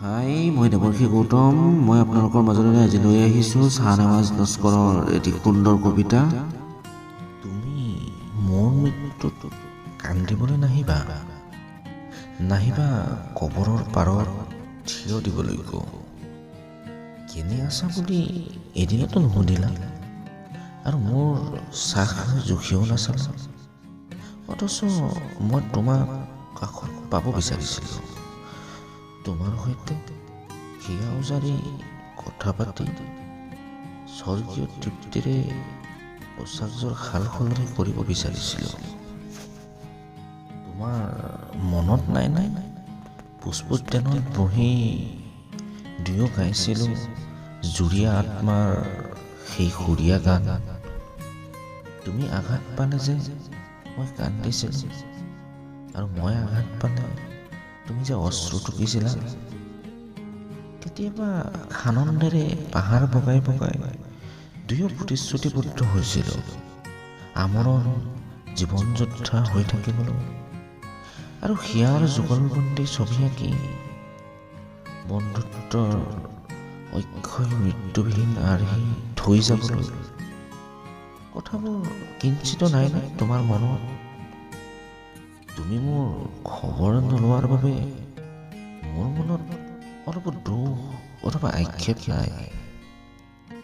হাই, মই দেৱৰ্ষী গৌতম। মই আপোনালোকৰ মাজলৈ আজি লৈ আহিছোঁ শ্বাহনৱাজ লস্কৰৰ এটি সুন্দৰ কবিতা। তুমি মোৰ মৃত্যুত কান্দিবলৈ নাহিবা, নাহিবা কবৰৰ পাৰত থিয় দিবলৈকো। কেনে আছা বুলি এদিনতো নুসুধিলা, আৰু মোৰ চাহ জুখিও নাচালা। অথচ মই তোমাক কাষত পাব বিচাৰিছিলোঁ, তোমাৰ সৈতে হিয়া উজাৰি কথা পাতি স্বৰ্গীয় তৃপ্তিৰে পোচাকযোৰ সাল সলনি কৰিব বিচাৰিছিলোঁ। তোমাৰ মনত নাই পুষ্পোদ্যানত বহি দুয়ো গাইছিলোঁ জুৰীয়া আত্মাৰ সেই সুৰীয়া গান। তুমি আঘাত পালে যে মই কান্দিছিলোঁ, আৰু মই আঘাত পালে তুমি যে অশ্ৰু টুকিছিলা। কেতিয়াবা আনন্দেৰে পাহাৰ বগাই বগাই দুয়ো প্ৰতিশ্ৰুতিবদ্ধ হৈছিলোঁ আমৰণ জীৱন যোদ্ধা হৈ থাকিবলৈ, আৰু হিয়াৰ যুগলবন্দী ছবি আঁকি বন্ধুত্বৰ অক্ষয় মৃত্যুবিহীন আৰ্হি থৈ যাবলৈ। কথাবোৰ কিঞ্চিতো নাই তোমাৰ মনত? তুমি মোৰ খবৰ নোলোৱাৰ বাবে মোৰ মনত অলপ দুখ অথবা আক্ষেপ নাই।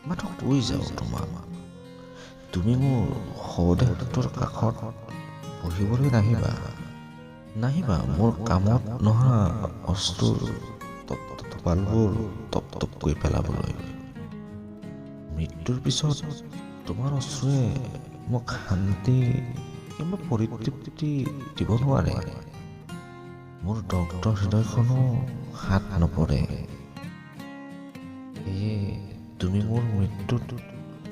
মাথো কৈ যাওঁ তোমাক, তুমি মোৰ শৱদেহটোৰ কাষত বহিবলৈ নাহিবা, নাহিবা মোৰ কামত নহা অস্ত্ৰৰ টোপালবোৰ টপ টপকৈ পেলাবলৈ। মৃত্যুৰ পিছত তোমাৰ অশ্ৰুৱে মোক শান্তি কিংবা পৰিতৃপ্তি দিব নোৱাৰে। মোৰ দগ্ধ হৃদয়খনো হাত নপৰে। সেয়ে তুমি মোৰ মৃত্যুত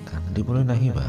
কান্দিবলৈ নাহিবা।